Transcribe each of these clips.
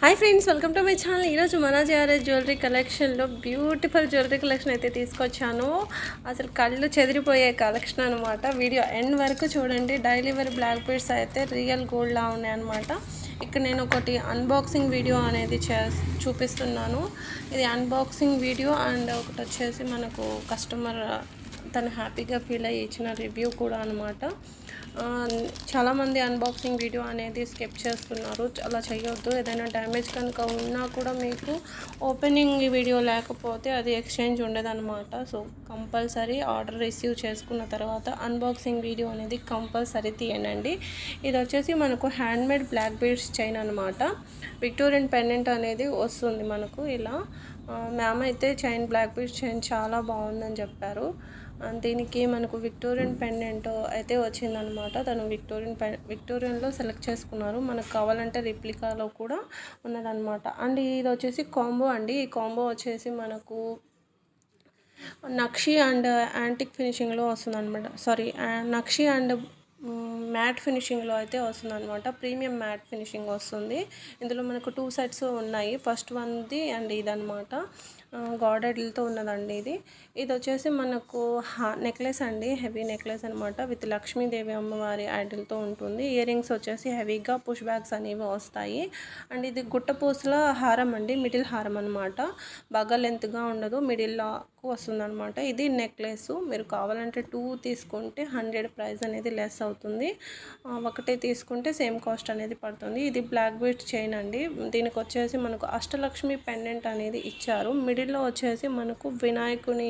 Hi friends, welcome to my channel. ఈరోజు మన JRS jewellery కలెక్షన్లో బ్యూటిఫుల్ జ్యువెలరీ కలెక్షన్ అయితే తీసుకొచ్చాను. అసలు కళ్ళు చెదిరిపోయే కలెక్షన్ అనమాట. వీడియో ఎండ్ వరకు చూడండి. డైలీ వేర్ బ్లాక్ బీడ్స్ అయితే రియల్ గోల్డ్లా ఉన్నాయన్నమాట. ఇక్కడ నేను ఒకటి అన్బాక్సింగ్ వీడియో అనేది చూపిస్తున్నాను. ఇది అన్బాక్సింగ్ వీడియో అండ్ ఒకటి వచ్చేసి మనకు కస్టమర్ తను హ్యాపీగా ఫీల్ అయ్యి ఇచ్చిన రివ్యూ కూడా అనమాట. చాలామంది అన్బాక్సింగ్ వీడియో అనేది స్కిప్ చేస్తున్నారు. అలా చేయొద్దు. ఏదైనా డ్యామేజ్ కనుక ఉన్నా కూడా మీకు ఓపెనింగ్ వీడియో లేకపోతే అది ఎక్స్చేంజ్ ఉండదన్నమాట. సో కంపల్సరీ ఆర్డర్ రిసీవ్ చేసుకున్న తర్వాత అన్బాక్సింగ్ వీడియో అనేది కంపల్సరీ తీయండి. ఇది వచ్చేసి మనకు హ్యాండ్మేడ్ బ్లాక్ బీడ్స్ చైన్ అనమాట. విక్టోరియన్ పెండెంట్ అనేది వస్తుంది మనకు ఇలా. మ్యామ్ అయితే చైన్ బ్లాక్ బీడ్స్ చైన్ చాలా బాగుందని చెప్పారు. దీనికి మనకు విక్టోరియన్ పెండెంట్ అయితే వచ్చిందనమాట. తను విక్టోరియన్లో సెలెక్ట్ చేసుకున్నారు. మనకు కావాలంటే రిప్లికాలో కూడా ఉన్నదనమాట. అండ్ ఇది వచ్చేసి కాంబో అండి. ఈ కాంబో వచ్చేసి మనకు నక్షి అండ్ యాంటిక్ ఫినిషింగ్లో వస్తుంది అనమాట. నక్షి అండ్ మ్యాట్ ఫినిషింగ్లో అయితే వస్తుంది అనమాట. ప్రీమియం మ్యాట్ ఫినిషింగ్ వస్తుంది. ఇందులో మనకు 2 సెట్స్ ఉన్నాయి. ఫస్ట్ వన్ది అండ్ ఇదనమాట. గార్డెడ్లతో ఉన్నదండి ఇది వచ్చేసి మనకు నెక్లెస్ అండి. హెవీ నెక్లెస్ అనమాట. విత్ లక్ష్మీదేవి అమ్మవారి ఐడల్తో ఉంటుంది. ఇయర్ రింగ్స్ వచ్చేసి హెవీగా పుష్ బ్యాగ్స్ అనేవి వస్తాయి. అండ్ ఇది గుట్టపూసల హారం అండి. మిడిల్ హారం అనమాట. బాగా లెంత్గా ఉండదు, మిడిల్లో వస్తుంది అనమాట. ఇది నెక్లెస్. మీరు కావాలంటే 2 తీసుకుంటే 100 ప్రైస్ అనేది లెస్ అవుతుంది. ఒకటే తీసుకుంటే సేమ్ కాస్ట్ అనేది పడుతుంది. ఇది బ్లాక్ బీడ్స్ చైన్ అండి. దీనికి వచ్చేసి మనకు అష్టలక్ష్మి పెండెంట్ అనేది ఇచ్చారు. మిడిల్లో వచ్చేసి మనకు వినాయకుని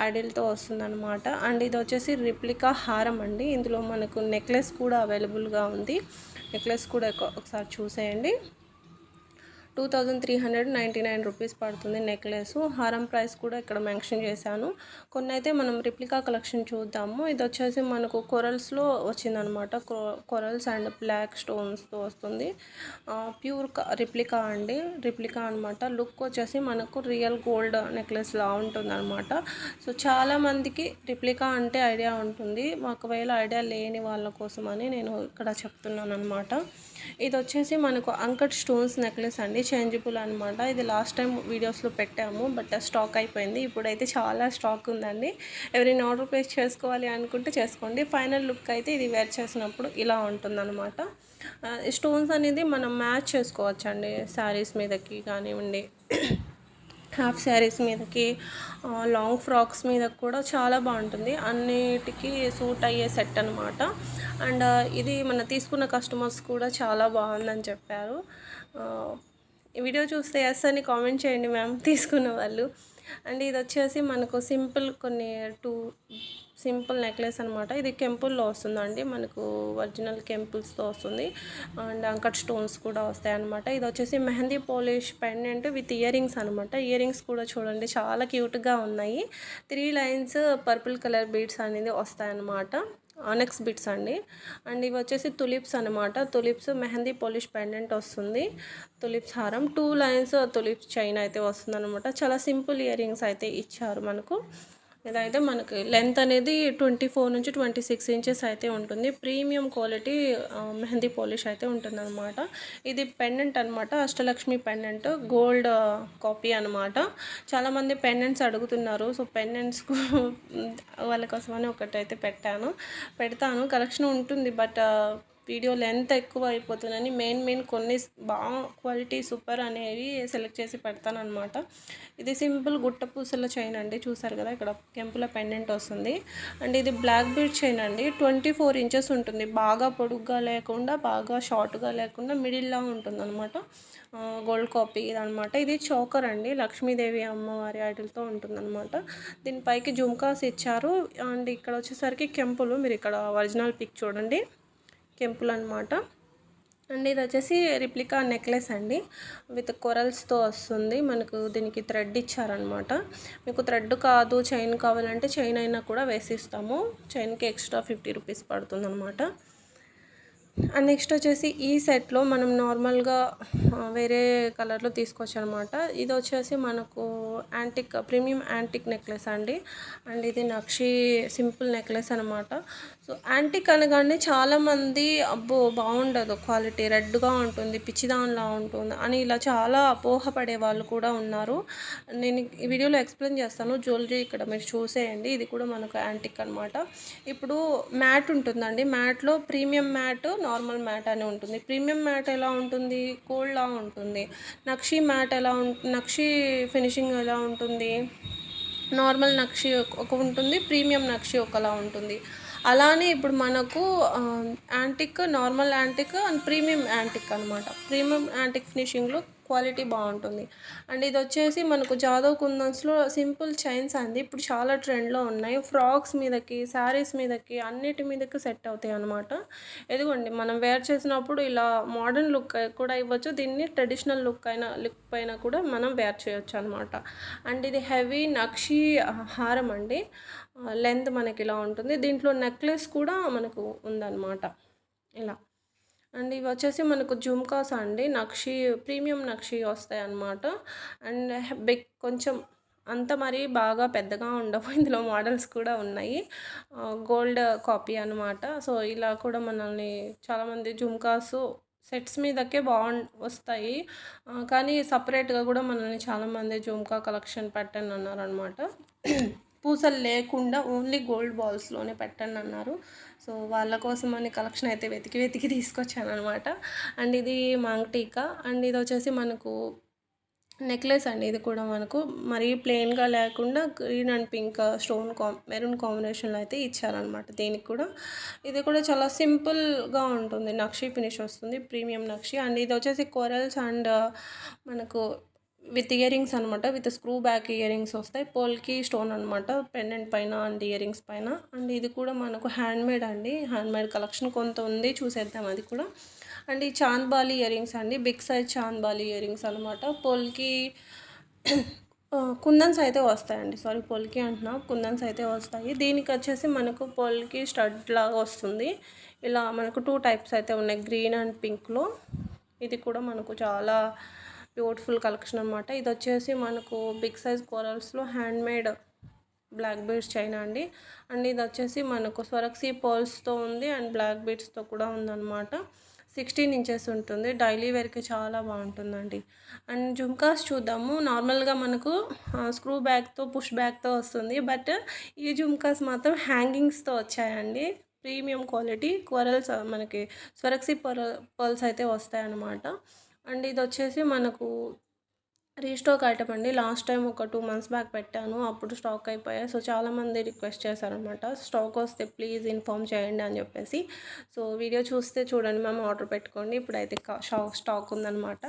ఐడిల్తో వస్తుందన్నమాట. అండ్ ఇది వచ్చేసి రిప్లికా హారం అండి. ఇందులో మనకు నెక్లెస్ కూడా అవైలబుల్గా ఉంది. నెక్లెస్ కూడా ఒకసారి చూసేయండి. 2399 రూపీస్ పడుతుంది నెక్లెస్. హారం ప్రైస్ కూడా ఇక్కడ మెన్షన్ చేశాను. కొన్ని అయితే మనం రిప్లికా కలెక్షన్ చూద్దాము. ఇది వచ్చేసి మనకు కొరల్స్లో వచ్చిందనమాట. కొరల్స్ అండ్ బ్లాక్ స్టోన్స్తో వస్తుంది. ప్యూర్ రిప్లికా అండి. రిప్లికా అనమాట. లుక్ వచ్చేసి మనకు రియల్ గోల్డ్ నెక్లెస్లా ఉంటుంది అనమాట. సో చాలామందికి రిప్లికా అంటే ఐడియా ఉంటుంది. ఒకవేళ ఐడియా లేని వాళ్ళ కోసమని నేను ఇక్కడ చెప్తున్నాను అనమాట. ఇది వచ్చేసి మనకు అంకట్ స్టోన్స్ నెక్లెస్ అండి. చేంజబుల్ అనమాట. ఇది లాస్ట్ టైం వీడియోస్లో పెట్టాము, బట్ స్టాక్ అయిపోయింది. ఇప్పుడైతే చాలా స్టాక్ ఉందండి. ఎవరైనా ఆర్డర్ ప్లేస్ చేసుకోవాలి అనుకుంటే చేసుకోండి. ఫైనల్ లుక్ అయితే ఇది వేర్ చేసినప్పుడు ఇలా ఉంటుందన్నమాట. స్టోన్స్ అనేది మనం మ్యాచ్ చేసుకోవచ్చండి. శారీస్ మీదకి కానివ్వండి, హాఫ్ శారీస్ మీదకి, లాంగ్ ఫ్రాక్స్ మీద కూడా చాలా బాగుంటుంది. అన్నిటికీ సూట్ అయ్యే సెట్ అనమాట. అండ్ ఇది మన తీసుకున్న కస్టమర్స్ కూడా చాలా బాగుందని చెప్పారు. ఈ వీడియో చూస్తే ఎస్ అని కామెంట్ చేయండి మ్యామ్, తీసుకున్న వాళ్ళు. అండ్ ఇది వచ్చేసి మనకు కొన్ని 2 సింపుల్ నెక్లెస్ అనమాట. ఇది కెంపుల్లో వస్తుందండి. మనకు ఒరిజినల్ కెంపుల్స్తో వస్తుంది. అండ్ అంకట్ స్టోన్స్ కూడా వస్తాయి అనమాట. ఇది వచ్చేసి mehndi polish pendant with ear rings అనమాట. ఇయర్ రింగ్స్ కూడా చూడండి చాలా క్యూట్గా ఉన్నాయి. 3 లైన్స్ పర్పుల్ కలర్ బీడ్స్ అనేది వస్తాయన్నమాట. ఆనెక్స్ బిట్స్ అండి. అండ్ ఇవి వచ్చేసి తులిప్స్ అనమాట. తులిప్స్ మెహందీ పాలిష్ పెండెంట్ వస్తుంది. తులిప్స్ హారం 2 లైన్స్ తులిప్స్ చైన్ అయితే వస్తుంది అనమాట. చాలా సింపుల్ ఇయర్ రింగ్స్ అయితే ఇచ్చారు మనకు. ఇదైతే మనకి లెంత్ అనేది 24 నుంచి 26 ఇంచెస్ అయితే ఉంటుంది. ప్రీమియం క్వాలిటీ మెహందీ పాలిష్ అయితే ఉంటుందన్నమాట. ఇది పెండెంట్ అనమాట. అష్టలక్ష్మి పెండెంట్ గోల్డ్ కాపీ అనమాట. చాలామంది పెండెంట్స్ అడుగుతున్నారు. సో పెండెంట్స్కు వాళ్ళ కోసమని ఒకటైతే పెడతాను. కలెక్షన్ ఉంటుంది, బట్ వీడియో లెంత్ ఎక్కువ అయిపోతుందని మెయిన్ కొన్ని బాగా క్వాలిటీ సూపర్ అనేవి సెలెక్ట్ చేసి పెడతాను అనమాట. ఇది సింపుల్ గుట్ట పూసల చైన్ అండి. చూసారు కదా, ఇక్కడ కెంపుల పెండెంట్ వస్తుంది. అండ్ ఇది బ్లాక్ బీడ్ చైన్ అండి. 24 ఇంచెస్ ఉంటుంది. బాగా పొడుగ్గా లేకుండా, బాగా షార్ట్గా లేకుండా మిడిల్లా ఉంటుంది అనమాట. గోల్డ్ కాపీ ఇదనమాట. ఇది చోకర్ అండి. లక్ష్మీదేవి అమ్మవారి ఐడల్తో ఉంటుందన్నమాట. దీనిపైకి జుమ్కాస్ ఇచ్చారు. అండ్ ఇక్కడ వచ్చేసరికి కెంపులు. మీరు ఇక్కడ ఒరిజినల్ పిక్ చూడండి, కెంపుల్ అనమాట. అండ్ ఇది వచ్చేసి రిప్లికా నెక్లెస్ అండి. విత్ కొరల్స్తో వస్తుంది. మనకు దీనికి థ్రెడ్ ఇచ్చారనమాట. మీకు థ్రెడ్ కాదు చైన్ కావాలంటే చైన్ అయినా కూడా వేసిస్తాము. చైన్కి ఎక్స్ట్రా 50 రూపీస్ పడుతుంది అనమాట. అండ్ నెక్స్ట్ వచ్చేసి ఈ సెట్లో మనం నార్మల్గా వేరే కలర్లో తీసుకోవచ్చనమాట. ఇది వచ్చేసి మనకు యాంటిక్ ప్రీమియం యాంటిక్ నెక్లెస్ అండి. అండ్ ఇది నక్షి సింపుల్ నెక్లెస్ అనమాట. సో యాంటిక్ అనగానే చాలామంది అబ్బో బాగుండదు క్వాలిటీ, రెడ్గా ఉంటుంది, పిచ్చిదానిలా ఉంటుంది అని ఇలా చాలా అపోహపడే వాళ్ళు కూడా ఉన్నారు. నేను ఈ వీడియోలో ఎక్స్ప్లెయిన్ చేస్తాను. జ్యువెలరీ ఇక్కడ మీరు చూసేయండి. ఇది కూడా మనకు యాంటిక్ అనమాట. ఇప్పుడు మ్యాట్ ఉంటుందండి. మ్యాట్లో ప్రీమియం మ్యాట్, నార్మల్ మ్యాట్ అని ఉంటుంది. ప్రీమియం మ్యాట్ ఎలా ఉంటుంది, గోల్డ్లా ఉంటుంది. నక్షి మ్యాట్ ఎలా నక్షి ఫినిషింగ్ ఎలా ఉంటుంది, నార్మల్ నక్షి ఒక ఉంటుంది, ప్రీమియం నక్షి ఒకలా ఉంటుంది. అలానే ఇప్పుడు మనకు antique, normal antique and premium antique అనమాట. ప్రీమియం యాంటిక్ ఫినిషింగ్లో క్వాలిటీ బాగుంటుంది. అండ్ ఇది వచ్చేసి మనకు జాదవ్ కుందన్స్లో సింపుల్ చైన్స్ అండి. ఇప్పుడు చాలా ట్రెండ్లో ఉన్నాయి. ఫ్రాక్స్ మీదకి, శారీస్ మీదకి, అన్నిటి మీదకి సెట్ అవుతాయి అనమాట. ఎదుగోండి మనం వేర్ చేసినప్పుడు ఇలా మోడర్న్ లుక్ కూడా ఇవ్వచ్చు. దీన్ని ట్రెడిషనల్ లుక్ పైన కూడా మనం వేర్ చేయొచ్చు అనమాట. అండ్ ఇది హెవీ నక్షి హారం అండి. లెంత్ మనకి ఇలా ఉంటుంది. దీంట్లో నెక్లెస్ కూడా మనకు ఉందన్నమాట ఇలా. అండ్ ఇవి వచ్చేసి మనకు జుమ్కాస్ అండి. నక్షి ప్రీమియం నక్షి వస్తాయి అన్నమాట. అండ్ కొంచెం అంత మరీ బాగా పెద్దగా ఉండవు. ఇందులో మోడల్స్ కూడా ఉన్నాయి. గోల్డ్ కాపీ అనమాట. సో ఇలా కూడా మనల్ని చాలామంది జుమ్కాస్ సెట్స్ మీదకే వస్తాయి. కానీ సపరేట్గా కూడా మనల్ని చాలామంది జుమ్కా కలెక్షన్ పెట్టండి అన్నారనమాట. పూసలు లేకుండా ఓన్లీ గోల్డ్ బాల్స్లోనే పెట్టండి అన్నారు. సో వాళ్ళ కోసమని కలెక్షన్ అయితే వెతికి తీసుకొచ్చాను అనమాట. అండ్ ఇది మాంగ్టీకా. అండ్ ఇది వచ్చేసి మనకు నెక్లెస్ అండి. ఇది కూడా మనకు మరీ ప్లెయిన్గా లేకుండా green and pink stone maroon కాంబినేషన్లో అయితే ఇచ్చారనమాట. దీనికి కూడా ఇది కూడా చాలా సింపుల్గా ఉంటుంది. నక్షి ఫినిష్ వస్తుంది, ప్రీమియం నక్షి. అండ్ ఇది వచ్చేసి కొరల్స్ అండ్ మనకు విత్ ఇయర్ రింగ్స్ అనమాట. With screw back ear rings వస్తాయి. పోల్కి స్టోన్ అనమాట పెండెంట్ పైన అండ్ ఇయర్ రింగ్స్ పైన. అండ్ ఇది కూడా మనకు హ్యాండ్మేడ్ అండి. హ్యాండ్మేడ్ కలెక్షన్ కొంత ఉంది, చూసేద్దాం అది కూడా. అండ్ ఈ చాంద్బాలి ఇయర్ రింగ్స్ అండి. Big size chandbali earrings అనమాట. పోల్కి కుందన్స్ అయితే వస్తాయండి. సారీ పోల్కి అంటున్నా, కుందన్స్ అయితే వస్తాయి. దీనికి వచ్చేసి మనకు పోల్కి స్టడ్ లాగా వస్తుంది. ఇలా మనకు 2 టైప్స్ అయితే ఉన్నాయి, గ్రీన్ అండ్ పింక్లో. ఇది కూడా మనకు చాలా బ్యూటిఫుల్ కలెక్షన్ అనమాట. ఇది వచ్చేసి మనకు బిగ్ సైజ్ కోరల్స్లో హ్యాండ్మేడ్ బ్లాక్ బీడ్స్ చైన్ అండి. అండ్ ఇది వచ్చేసి మనకు స్వరక్సీ పర్ల్స్తో ఉంది అండ్ బ్లాక్ బీడ్స్తో కూడా ఉందన్నమాట. 16 ఇంచెస్ ఉంటుంది. డైలీ వేర్కి చాలా బాగుంటుందండి. అండ్ జుమ్కాస్ చూద్దాము. నార్మల్గా మనకు స్క్రూ బ్యాగ్తో పుష్ బ్యాగ్తో వస్తుంది. బట్ ఈ జుమ్కాస్ మాత్రం హ్యాంగింగ్స్తో వచ్చాయండి. ప్రీమియం క్వాలిటీ కొరల్స్ మనకి స్వరక్సీ పర్ల్స్ అయితే వస్తాయన్నమాట. అండ్ ఇది వచ్చేసి మనకు రీస్టాక్ ఐటమ్ అండి. లాస్ట్ టైం ఒక 2 months బ్యాక్ పెట్టాను, అప్పుడు స్టాక్ అయిపోయాయి. సో చాలామంది రిక్వెస్ట్ చేశారనమాట, స్టాక్ వస్తే ప్లీజ్ ఇన్ఫామ్ చేయండి అని చెప్పేసి. సో వీడియో చూస్తే చూడండి మ్యామ్, ఆర్డర్ పెట్టుకోండి. ఇప్పుడైతే స్టాక్ ఉందన్నమాట.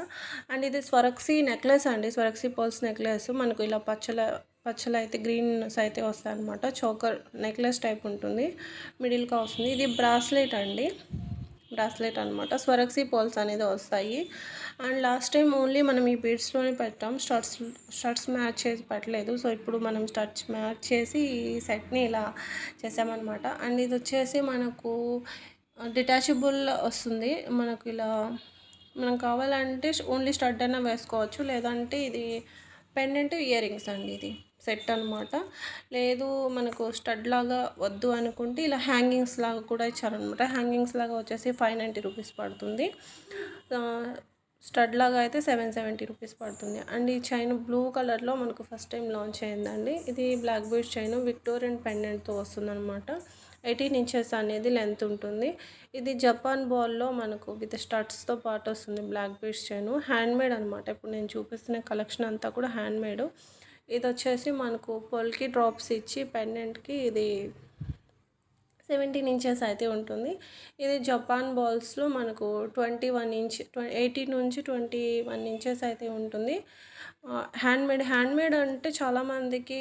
అండ్ ఇది స్వరక్సీ నెక్లెస్ అండి. స్వరక్సీ పర్ల్స్ నెక్లెస్ మనకు ఇలా పచ్చలు అయితే గ్రీన్స్ అయితే వస్తాయి అనమాట. చోకర్ నెక్లెస్ టైప్ ఉంటుంది, మిడిల్గా వస్తుంది. ఇది బ్రాస్లెట్ అండి. బ్రాస్లెట్ అనమాట. స్వరక్సీ పర్ల్స్ అనేది వస్తాయి. అండ్ లాస్ట్ టైం ఓన్లీ మనం ఈ బీడ్స్లోనే పెట్టాం, స్టడ్స్ మ్యాచ్ చేసి పెట్టలేదు. సో ఇప్పుడు మనం స్టడ్స్ మ్యాచ్ చేసి ఈ సెట్ని ఇలా చేసామన్నమాట. అండ్ ఇది వచ్చేసి మనకు డిటాచబుల్ వస్తుంది. మనకు ఇలా మనం కావాలంటే ఓన్లీ స్టడ్ అయినా వేసుకోవచ్చు, లేదంటే ఇది పెండెంట్ ఇయర్ రింగ్స్ అండి. ఇది సెట్ అనమాట. లేదు మనకు స్టడ్ లాగా వద్దు అనుకుంటే ఇలా హ్యాంగింగ్స్ లాగా కూడా ఇచ్చారనమాట. హ్యాంగింగ్స్ లాగా వచ్చేసి 590 రూపీస్ పడుతుంది. స్టడ్ లాగా అయితే 770 రూపీస్ పడుతుంది. అండ్ ఈ చైన్ బ్లూ కలర్లో మనకు ఫస్ట్ టైం లాంచ్ అయిందండి. ఇది బ్లాక్ బీడ్స్ చైన్ విక్టోరియన్ పెండెంట్తో వస్తుందన్నమాట. 18 ఇంచెస్ అనేది లెంత్ ఉంటుంది. ఇది జపాన్ బాల్లో మనకు విత్ స్టడ్స్తో పాటు వస్తుంది. బ్లాక్ బీడ్స్ చైన్ హ్యాండ్మేడ్ అనమాట. ఇప్పుడు నేను చూపిస్తున్న కలెక్షన్ అంతా కూడా హ్యాండ్మేడ్. ఇది వచ్చేసి మనకు పొల్కి డ్రాప్స్ ఇచ్చి పెండెంట్కి ఇది 17 ఇంచెస్ అయితే ఉంటుంది. ఇది జపాన్ బాల్స్లో మనకు 18 నుంచి 21 ఇంచెస్ అయితే ఉంటుంది. హ్యాండ్మేడ్ అంటే చాలామందికి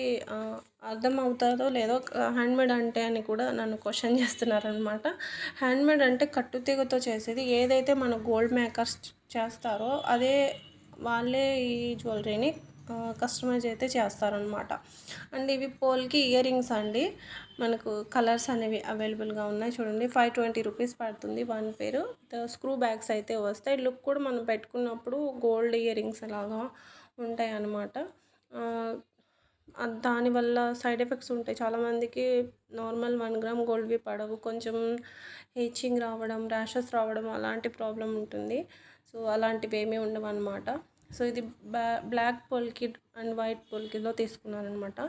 అర్థం అవుతుందో లేదో, హ్యాండ్మేడ్ అంటే అని కూడా నన్ను క్వశ్చన్ చేస్తున్నారనమాట. హ్యాండ్మేడ్ అంటే కట్టుతీగతో చేసేది. ఏదైతే మన గోల్డ్ మేకర్స్ చేస్తారో అదే వాళ్ళే ఈ జ్యువెలరీని కస్టమైజ్ అయితే చేస్తారనమాట. అండ్ ఇవి పోల్కి ఇయర్ రింగ్స్ అండి. మనకు కలర్స్ అనేవి అవైలబుల్గా ఉన్నాయి చూడండి. 520 రూపీస్ పడుతుంది వన్ పేరు. స్క్రూ బ్యాగ్స్ అయితే వస్తాయి. లుక్ కూడా మనం పెట్టుకున్నప్పుడు గోల్డ్ ఇయర్ రింగ్స్ లాగా ఉంటాయి అన్నమాట. దానివల్ల సైడ్ ఎఫెక్ట్స్ ఉంటాయి. చాలామందికి నార్మల్ 1 గ్రామ్ గోల్డ్‌వి పడవు. కొంచెం హెచ్చింగ్ రావడం, ర్యాషెస్ రావడం అలాంటి ప్రాబ్లమ్ ఉంటుంది. సో, అలాంటివి ఏమీ ఉండవన్నమాట. సో, ఇది బ్లాక్ పోల్కి అండ్ వైట్ పోల్కిలో తీసుకున్నానమాట.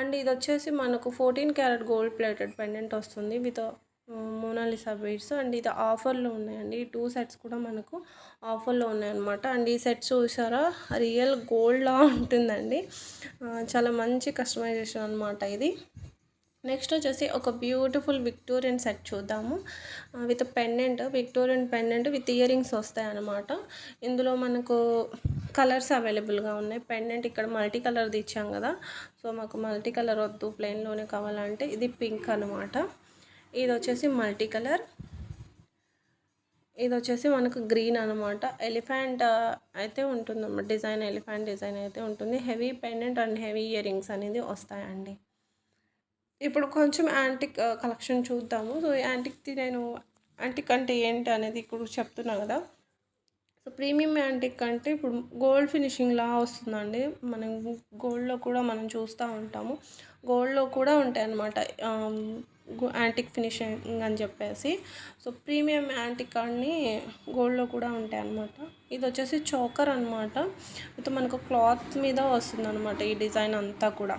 అండ్ ఇది వచ్చేసి మనకు 14 క్యారెట్ గోల్డ్ ప్లేటెడ్ పెండెంట్ వస్తుంది విత్ మోనాలిసా బీడ్స్. అండ్ ఇది ఆఫర్లో ఉన్నాయండి. ఈ 2 సెట్స్ కూడా మనకు ఆఫర్లో ఉన్నాయన్నమాట. అండ్ ఈ సెట్స్ చూసారా రియల్ గోల్డ్లా ఉంటుందండి. చాలా మంచి కస్టమైజేషన్ అనమాట ఇది. నెక్స్ట్ వచ్చేసి ఒక బ్యూటిఫుల్ విక్టోరియన్ సెట్ చూద్దాము. With pendant, Victorian pendant with ear rings వస్తాయన్నమాట. ఇందులో మనకు కలర్స్ అవైలబుల్గా ఉన్నాయి. పెండెంట్ ఇక్కడ మల్టీ కలర్ది ఇచ్చాం కదా. సో మాకు మల్టీ కలర్ వద్దు, ప్లెయిన్లోనే కావాలంటే ఇది పింక్ అనమాట. ఇది వచ్చేసి మల్టీ కలర్. ఇది వచ్చేసి మనకు గ్రీన్ అనమాట. ఎలిఫెంట్ అయితే ఉంటుందన్నమాట. డిజైన్ ఎలిఫెంట్ డిజైన్ అయితే ఉంటుంది. Heavy pendant and heavy ear rings అనేది వస్తాయండి. ఇప్పుడు కొంచెం యాంటిక్ కలెక్షన్ చూద్దాము. సో యాంటిక్ అంటే ఏంటి అనేది ఇప్పుడు చెప్తున్నా కదా. సో ప్రీమియం యాంటిక్ అంటే ఇప్పుడు గోల్డ్ ఫినిషింగ్లా వస్తుందండి. మనం గోల్డ్లో కూడా మనం చూస్తూ ఉంటాము. గోల్డ్లో కూడా ఉంటాయి అన్నమాట యాంటిక్ ఫినిషింగ్ అని చెప్పేసి. సో ప్రీమియం యాంటిక్ అన్ని గోల్డ్లో కూడా ఉంటాయి అన్నమాట. ఇది వచ్చేసి చోకర్ అనమాట. అయితే మనకు క్లాత్ మీద వస్తుంది అనమాట ఈ డిజైన్ అంతా కూడా.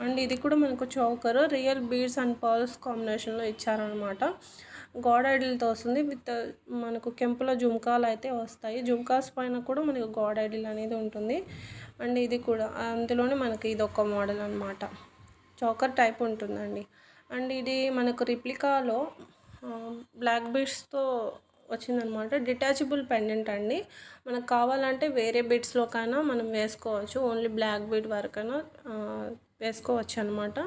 అండ్ ఇది కూడా మనకు choker real beads and pearls కాంబినేషన్లో ఇచ్చారనమాట. గాడ్ ఐడిల్తో వస్తుంది. విత్ మనకు కెంపుల జుమ్కాలు అయితే వస్తాయి. జుమ్కాస్ పైన కూడా మనకు గాడ్ ఐడిల్ అనేది ఉంటుంది. అండ్ ఇది కూడా అందులోనే మనకి ఇది ఒక మోడల్ అనమాట. చోకర్ టైప్ ఉంటుందండి. అండ్ ఇది మనకు రిప్లికాలో బ్లాక్ బీడ్స్తో వచ్చిందనమాట. డిటాచబుల్ పెండెంట్ అండి. మనకు కావాలంటే వేరే బీడ్స్లోకైనా మనం వేసుకోవచ్చు. ఓన్లీ బ్లాక్ బీడ్ వరకైనా వేసుకోవచ్చు అనమాట.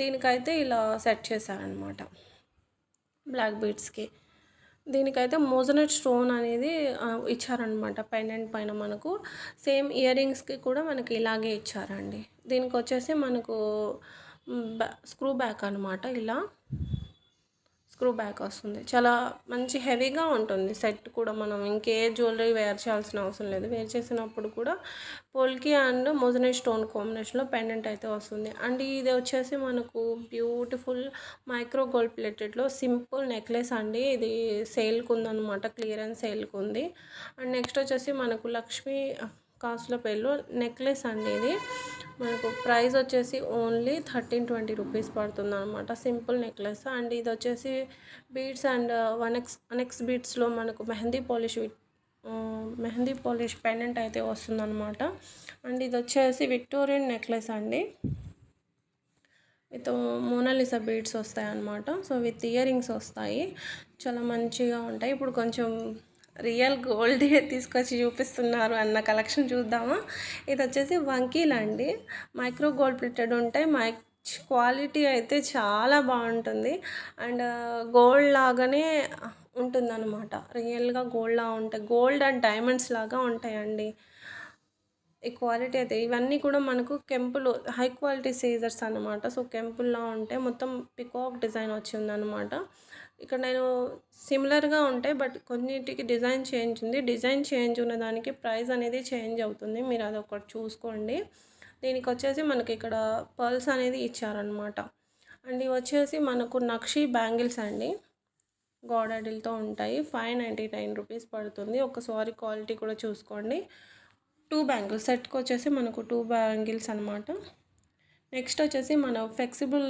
దీనికైతే ఇలా సెట్ చేశారనమాట బ్లాక్ బీడ్స్కి. దీనికైతే మోజనైట్ స్టోన్ అనేది ఇచ్చారనమాట పెండెంట్ పైన. మనకు సేమ్ ఇయర్ రింగ్స్కి కూడా మనకి ఇలాగే ఇచ్చారండి. దీనికి వచ్చేసి మనకు స్క్రూ బ్యాక్ అనమాట. ఇలా స్క్రూ బ్యాక్ వస్తుంది. చాలా మంచి హెవీగా ఉంటుంది సెట్ కూడా. మనం ఇంకే జ్యువెలరీ వేర్ చేయాల్సిన అవసరం లేదు. వేర్ చేసినప్పుడు కూడా పోల్కి అండ్ మోజనైట్ స్టోన్ కాంబినేషన్లో పెండెంట్ అయితే వస్తుంది. అండ్ ఇది వచ్చేసి మనకు బ్యూటిఫుల్ మైక్రో గోల్డ్ ప్లేటెడ్లో సింపుల్ నెక్లెస్ అండి. ఇది సేల్కి ఉందన్నమాట, క్లియరెన్స్ సేల్కి ఉంది. అండ్ నెక్స్ట్ వచ్చేసి మనకు లక్ష్మీ కాసుల పేర్లు నెక్లెస్ అండి. ఇది మనకు ప్రైస్ వచ్చేసి ఓన్లీ 1320 రూపీస్ పడుతుంది అనమాట. Simple necklace. అండ్ ఇది వచ్చేసి బీడ్స్ అండ్ వన్ ఎక్స్ బీడ్స్లో మనకు మెహందీ పాలిష్ పెండెంట్ అయితే వస్తుందన్నమాట. అండ్ ఇది వచ్చేసి విక్టోరియన్ నెక్లెస్ అండి. విత్ మోనాలిసా బీడ్స్ వస్తాయి అన్నమాట. సో విత్ ఇయర్ రింగ్స్ వస్తాయి. చాలా మంచిగా ఉంటాయి. ఇప్పుడు కొంచెం రియల్ గోల్డ్ తీసుకొచ్చి చూపిస్తున్నారు అన్న కలెక్షన్ చూద్దామా. ఇది వచ్చేసి వంకీలు అండి. మైక్రో గోల్డ్ ప్లేటెడ్ ఉంటాయి. క్వాలిటీ అయితే చాలా బాగుంటుంది. అండ్ గోల్డ్ లాగానే ఉంటుందన్నమాట. రియల్గా గోల్డ్లా ఉంటాయి. గోల్డ్ అండ్ డైమండ్స్ లాగా ఉంటాయండి ఈ క్వాలిటీ అయితే. ఇవన్నీ కూడా మనకు కెంపులు హై క్వాలిటీ సీజర్స్ అనమాట. సో కెంపుల్లా ఉంటాయి. మొత్తం పికాక్ డిజైన్ వచ్చిందనమాట. ఇక్కడ నేను సిమిలర్గా ఉంటాయి బట్ కొన్నిటికి డిజైన్ చేంజ్ ఉంది. డిజైన్ చేంజ్ ఉన్న దానికి ప్రైస్ అనేది చేంజ్ అవుతుంది. మీరు అదొకటి చూసుకోండి. దీనికి వచ్చేసి మనకి ఇక్కడ పర్ల్స్ అనేది ఇచ్చారనమాట. అండ్ ఇవి వచ్చేసి మనకు నక్షి బ్యాంగిల్స్ అండి. గాడ్ ఐడిల్తో ఉంటాయి. 599 రూపీస్ పడుతుంది. ఒకసారి క్వాలిటీ కూడా చూసుకోండి. 2 బ్యాంగిల్స్ సెట్కి వచ్చేసి మనకు 2 బ్యాంగిల్స్ అనమాట. నెక్స్ట్ వచ్చేసి మన ఫ్లెక్సిబుల్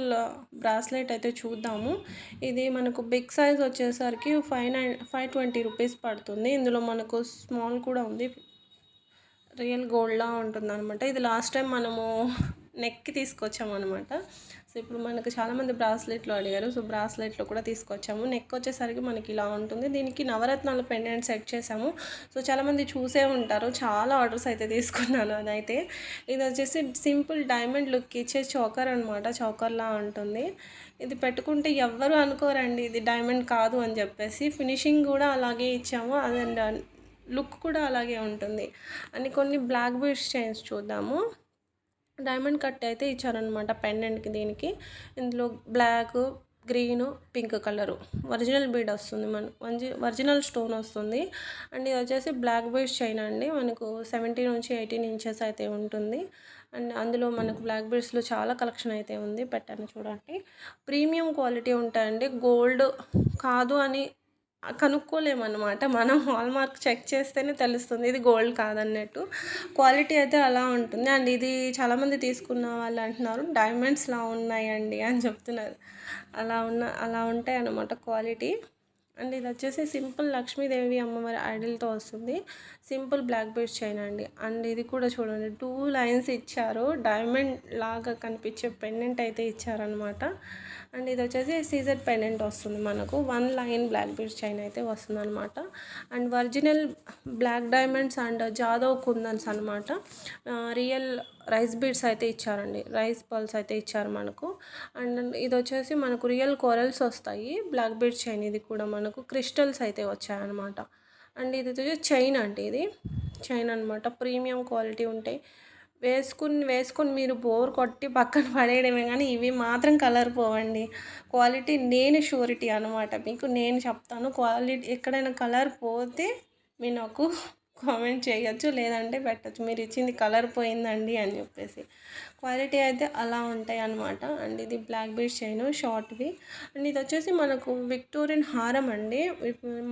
బ్రాస్లెట్ అయితే చూద్దాము. ఇది మనకు బిగ్ సైజ్ వచ్చేసరికి 520 రూపీస్ పడుతుంది. ఇందులో మనకు స్మాల్ కూడా ఉంది. రియల్ గోల్డ్లా ఉంటుంది అనమాట. ఇది లాస్ట్ టైం మనము నెక్కి తీసుకొచ్చామన్నమాట. సో ఇప్పుడు మనకు చాలామంది బ్రాస్లెట్లో అడిగారు. సో బ్రాస్లెట్లో కూడా తీసుకొచ్చాము. నెక్ వచ్చేసరికి మనకి ఇలా ఉంటుంది. దీనికి నవరత్నాల పెండెంట్ సెట్ చేసాము. సో చాలామంది చూసే ఉంటారు. చాలా ఆర్డర్స్ అయితే తీసుకున్నాను అదైతే. ఇది వచ్చేసి సింపుల్ డైమండ్ లుక్ ఇచ్చే చోకర్ అనమాట. చోకర్లా ఉంటుంది. ఇది పెట్టుకుంటే ఎవ్వరు అనుకోరండి ఇది డైమండ్ కాదు అని చెప్పేసి. ఫినిషింగ్ కూడా అలాగే ఇచ్చాము. అదండ్ లుక్ కూడా అలాగే ఉంటుంది. అండ్ కొన్ని బ్లాక్ బీడ్స్ చైన్స్ చూద్దాము. డైమండ్ కట్ అయితే ఇచ్చారనమాట పెండెంట్కి. దీనికి ఇందులో black, green, pink colour original bead వస్తుంది, ఒరిజినల్ స్టోన్ వస్తుంది. అండ్ ఇది వచ్చేసి బ్లాక్ బీడ్స్ చైన్ అండి. మనకు 17 నుంచి 18 ఇంచెస్ అయితే ఉంటుంది. అండ్ అందులో మనకు బ్లాక్ బీడ్స్లో చాలా కలెక్షన్ అయితే ఉంది, పెట్టాను చూడండి. ప్రీమియం క్వాలిటీ ఉంటాయండి. గోల్డ్ కాదు అని కనుక్కోలేమన్నమాట. మనం హాల్మార్క్ చెక్ చేస్తేనే తెలుస్తుంది ఇది గోల్డ్ కాదన్నట్టు. క్వాలిటీ అయితే అలా ఉంటుంది. అండ్ ఇది చాలామంది తీసుకున్న వాళ్ళు అంటున్నారు డైమండ్స్లా ఉన్నాయండి అని చెప్తున్నారు. అలా ఉంటాయి అన్నమాట క్వాలిటీ. అండ్ ఇది వచ్చేసి సింపుల్ లక్ష్మీదేవి అమ్మవారి ఐడల్తో వస్తుంది. సింపుల్ బ్లాక్ బీడ్స్ చైన్ అండి. అండ్ ఇది కూడా చూడండి 2 లైన్స్ ఇచ్చారు. డైమండ్ లాగా కనిపించే పెండెంట్ అయితే ఇచ్చారనమాట. అండ్ ఇది వచ్చేసి సీజెడ్ పెండెంట్ వస్తుంది మనకు. 1 లైన్ బ్లాక్ బీడ్స్ చైన్ అయితే వస్తుంది అనమాట. And original black diamonds and jadau kundans అనమాట. రియల్ రైస్ బీడ్స్ అయితే ఇచ్చారండి. రైస్ పర్ల్స్ అయితే ఇచ్చారు మనకు. అండ్ ఇది వచ్చేసి మనకు రియల్ కోరల్స్ వస్తాయి. బ్లాక్ బీడ్స్ చైన్ ఇది కూడా మనకు క్రిస్టల్స్ అయితే వచ్చాయన్నమాట. అండ్ ఇది వచ్చేసి చైన్ అండి. ఇది చైన్ అనమాట. ప్రీమియం క్వాలిటీ ఉంటాయి. వేసుకుని మీరు బోర్ కొట్టి పక్కన పడేయడమే, కానీ ఇవి మాత్రం కలర్ పోవండి. క్వాలిటీ నేను షూరిటీ అనమాట. మీకు నేను చెప్తాను, క్వాలిటీ ఎక్కడైనా కలర్ పోతే మీరు నాకు కామెంట్ చేయొచ్చు, లేదంటే పెట్టచ్చు మీరు ఇచ్చింది కలర్ పోయిందండి అని చెప్పేసి. క్వాలిటీ అయితే అలా ఉంటాయి అన్నమాట. అండ్ ఇది బ్లాక్ బీడ్స్ చైన్ షార్ట్వి. అండ్ ఇది వచ్చేసి మనకు విక్టోరియన్ హారం అండి.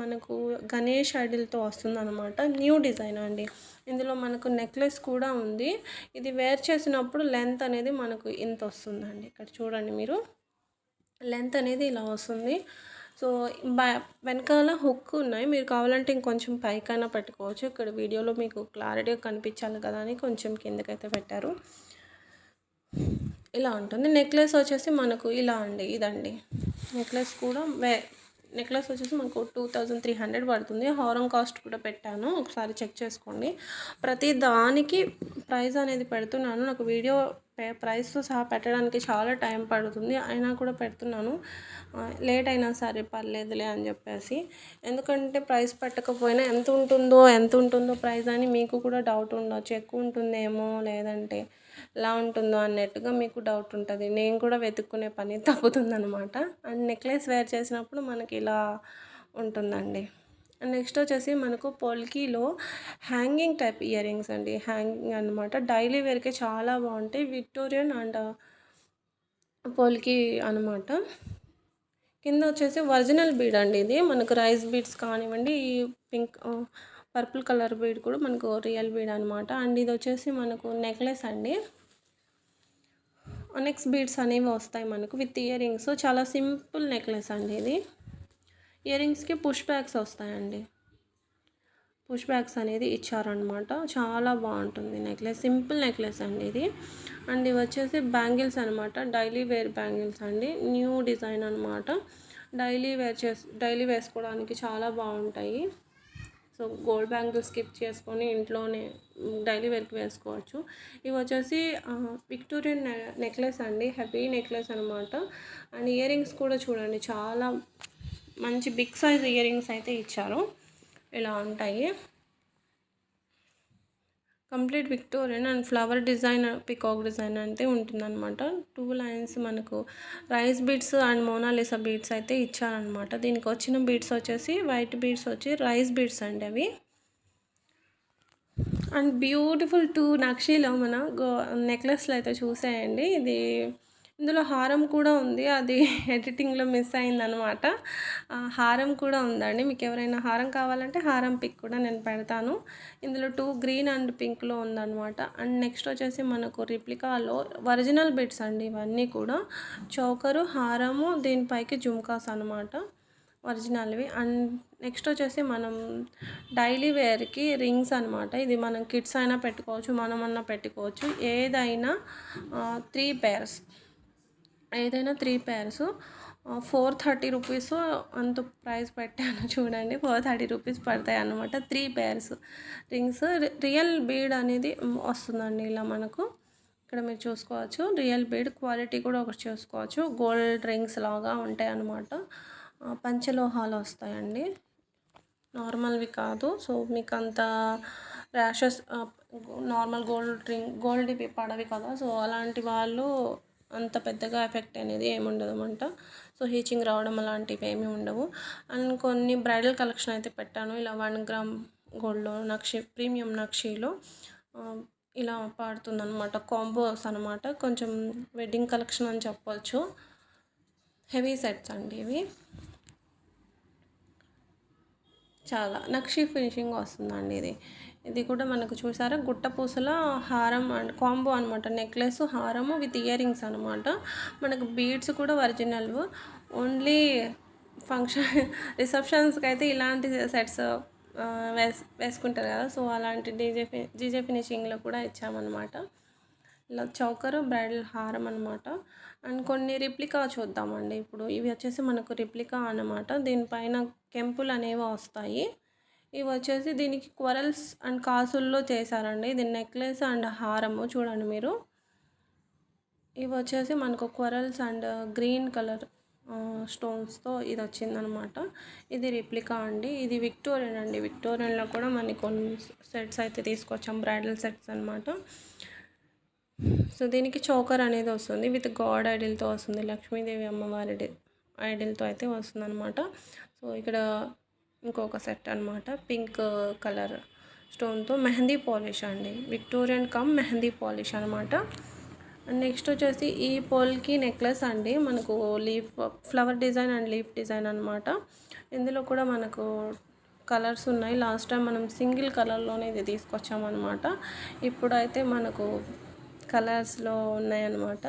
మనకు గణేష్ ఐడల్తో వస్తుంది అనమాట. న్యూ డిజైన్ అండి. ఇందులో మనకు నెక్లెస్ కూడా ఉంది. ఇది వేర్ చేసినప్పుడు లెంత్ అనేది మనకు ఇంత వస్తుందండి. ఇక్కడ చూడండి మీరు, లెంత్ అనేది ఇలా వస్తుంది. సో వెనకాల హుక్ ఉన్నాయి. మీరు కావాలంటే ఇంకొంచెం పైకైనా పెట్టుకోవచ్చు. ఇక్కడ వీడియోలో మీకు క్లారిటీగా కనిపించాలి కదా అని కొంచెం కిందకైతే పెట్టారు. ఇలా ఉంటుంది. నెక్లెస్ వచ్చేసి మనకు ఇలా అండి. ఇదండి నెక్లెస్ కూడా నెక్లెస్ వచ్చేసి మనకు 2300 పడుతుంది. హారం కాస్ట్ కూడా పెట్టాను, ఒకసారి చెక్ చేసుకోండి. ప్రతి దానికి ప్రైస్ అనేది పెడుతున్నాను. నాకు వీడియో ప్రైస్తో సహా పెట్టడానికి చాలా టైం పడుతుంది, అయినా కూడా పెడుతున్నాను. లేట్ అయినా సరే పర్లేదులే అని చెప్పేసి. ఎందుకంటే ప్రైస్ పెట్టకపోయినా ఎంత ఉంటుందో ప్రైస్ అని మీకు కూడా డౌట్ ఉండొచ్చు. ఎక్కువ ఉంటుందేమో లేదంటే ఎలా ఉంటుందో అన్నట్టుగా మీకు డౌట్ ఉంటుంది. నేను కూడా వెతుక్కునే పని తప్పుతుందనమాట. అండ్ నెక్లెస్ వేర్ చేసినప్పుడు మనకి ఇలా ఉంటుందండి. నెక్స్ట్ వచ్చేసి మనకు పొల్కీలో హ్యాంగింగ్ టైప్ ఇయర్ రింగ్స్ అండి. హ్యాంగింగ్ అనమాట. డైలీ వేర్కి చాలా బాగుంటాయి. విక్టోరియన్ అండ్ పొల్కీ అనమాట. కింద వచ్చేసి ఒరిజినల్ బీడ్ అండి. ఇది మనకు రైస్ బీడ్స్ కానివ్వండి, ఈ పింక్ పర్పుల్ కలర్ బీడ్ కూడా మనకు రియల్ బీడ్ అనమాట. అండ్ ఇది వచ్చేసి మనకు నెక్లెస్ అండి. నెక్స్ట్ బీడ్స్ అనేవి వస్తాయి మనకు విత్ ఇయర్ రింగ్స్. చాలా సింపుల్ నెక్లెస్ అండి ఇది. ఇయర్ రింగ్స్కి పుష్ బ్యాగ్స్ వస్తాయండి. పుష్ బ్యాగ్స్ అనేది ఇచ్చారనమాట. చాలా బాగుంటుంది నెక్లెస్. సింపుల్ నెక్లెస్ అండి ఇది. అండ్ ఇవి వచ్చేసి బ్యాంగిల్స్ అనమాట. డైలీ వేర్ బ్యాంగిల్స్ అండి. న్యూ డిజైన్ అనమాట. డైలీ వేసుకోవడానికి చాలా బాగుంటాయి. సో గోల్డ్ బ్యాంగిల్స్ స్కిప్ చేసుకొని ఇంట్లోనే డైలీ వేర్కి వేసుకోవచ్చు. ఇవి వచ్చేసి విక్టోరియన్ నెక్లెస్ అండి. హెవీ నెక్లెస్ అనమాట. అండ్ ఇయర్ రింగ్స్ కూడా చూడండి, చాలా మంచి బిగ్ సైజ్ ఇయర్ రింగ్స్ అయితే ఇచ్చారు. ఇలా ఉంటాయి. Complete Victorian and flower design, peacock design అయితే ఉంటుందన్నమాట. 2 లైన్స్ మనకు rice beads and Mona Lisa beads అయితే ఇచ్చారనమాట. దీనికి వచ్చిన బీడ్స్ వచ్చేసి వైట్ బీడ్స్ వచ్చి రైస్ బీడ్స్ అండి అవి. అండ్ బ్యూటిఫుల్ 2 నక్షీలో మన నెక్లెస్లు అయితే చూసేయండి. ఇందులో హారం కూడా ఉంది, అది ఎడిటింగ్లో మిస్ అయిందనమాట. హారం కూడా ఉందండి. మీకు ఎవరైనా హారం కావాలంటే హారం పిక్ కూడా నేను పెడతాను. ఇందులో 2 గ్రీన్ అండ్ పింక్లో ఉందన్నమాట. అండ్ నెక్స్ట్ వచ్చేసి మనకు రిప్లికాలో ఒరిజినల్ బిట్స్ అండి ఇవన్నీ కూడా. చౌకరు, హారము, దీనిపైకి జుమ్కాస్ అనమాట ఒరిజినల్వి. అండ్ నెక్స్ట్ వచ్చేసి మనం డైలీ వేర్కి రింగ్స్ అనమాట. ఇది మనం కిడ్స్ అయినా పెట్టుకోవచ్చు, మనమన్నా పెట్టుకోవచ్చు. ఏదైనా 3 pairs, ఏదైనా 3 pairs 430 రూపీస్ అంత ప్రైస్ పెట్టాను చూడండి. 430 రూపీస్ పడతాయి అన్నమాట. 3 pairs రింగ్స్. రియల్ బీడ్ అనేది వస్తుందండి ఇలా మనకు. ఇక్కడ మీరు చూసుకోవచ్చు రియల్ బీడ్ క్వాలిటీ కూడా ఒకటి చూసుకోవచ్చు. గోల్డ్ రింగ్స్ లాగా ఉంటాయి అన్నమాట. పంచలోహాలు వస్తాయండి. నార్మల్వి కాదు. సో మీకు అంత ర్యాషెస్ నార్మల్ గోల్డ్‌వి పడవి కదా. సో అలాంటి వాళ్ళు అంత పెద్దగా ఎఫెక్ట్ అనేది ఏమి ఉండదన్నమాట. సో హీచింగ్ రావడం అలాంటివి ఏమీ ఉండవు. అండ్ కొన్ని బ్రైడల్ కలెక్షన్ అయితే పెట్టాను. ఇలా 1 గ్రామ్ గోల్డ్‌లో ప్రీమియం నక్షీలో ఇలా పాడుతుందన్నమాట. కాంబోస్ అనమాట. కొంచెం వెడ్డింగ్ కలెక్షన్ అని చెప్పొచ్చు. హెవీ సెట్స్ అండి ఇవి. చాలా నక్షి ఫినిషింగ్ వస్తుందండి ఇది కూడా మనకు చూసారా గుట్ట పూసల హారం అండ్ కాంబో అనమాట. నెక్లెస్ హారము విత్ ఇయర్ రింగ్స్ అనమాట. మనకు బీడ్స్ కూడా ఒరిజినల్. ఓన్లీ ఫంక్షన్ రిసెప్షన్స్కి అయితే ఇలాంటి సెట్స్ వేసుకుంటారు కదా. సో అలాంటి జీజే ఫినిషింగ్లో కూడా ఇచ్చామన్నమాట. ఇలా చౌకరు బ్రైడల్ హారం అనమాట. అండ్ కొన్ని రిప్లికా చూద్దామండి. ఇప్పుడు ఇవి వచ్చేసి మనకు రిప్లికా అన్నమాట. దీనిపైన కెంపులు అనేవి వస్తాయి. ఇవి వచ్చేసి దీనికి కొరల్స్ అండ్ కాసుల్లో చేశారండి. ఇది నెక్లెస్ అండ్ హారము చూడండి మీరు. ఇవి వచ్చేసి మనకు కొరల్స్ అండ్ గ్రీన్ కలర్ స్టోన్స్తో ఇది వచ్చిందనమాట. ఇది రిప్లికా అండి. ఇది విక్టోరియన్ అండి. విక్టోరియన్లో కూడా మనకి కొన్ని సెట్స్ అయితే తీసుకొచ్చాం, బ్రైడల్ సెట్స్ అనమాట. సో దీనికి చోకర్ అనేది వస్తుంది విత్ గాడ్ ఐడిల్తో వస్తుంది. లక్ష్మీదేవి అమ్మవారి ఐడిల్తో అయితే వస్తుంది అనమాట. సో ఇక్కడ ఇంకొక సెట్ అనమాట. పింక్ కలర్ స్టోన్తో మెహందీ పాలిష్ అండి. విక్టోరియన్ కమ్ మెహందీ పాలిష్ అనమాట. నెక్స్ట్ వచ్చేసి ఈ పోల్కి నెక్లెస్ అండి. మనకు flower design and leaf design అనమాట. ఇందులో కూడా మనకు కలర్స్ ఉన్నాయి. లాస్ట్ టైం మనం సింగిల్ కలర్లోనే ఇది తీసుకొచ్చామన్నమాట. ఇప్పుడైతే మనకు కలర్స్లో ఉన్నాయన్నమాట.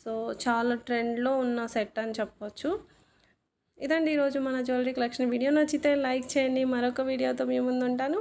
సో చాలా ట్రెండ్లో ఉన్న సెట్ అని చెప్పొచ్చు. ఇదండి ఈరోజు మన జ్యువెలరీ కలెక్షన్. వీడియో నచ్చితే లైక్ చేయండి. మరొక వీడియోతో మీ ముందు ఉంటాను.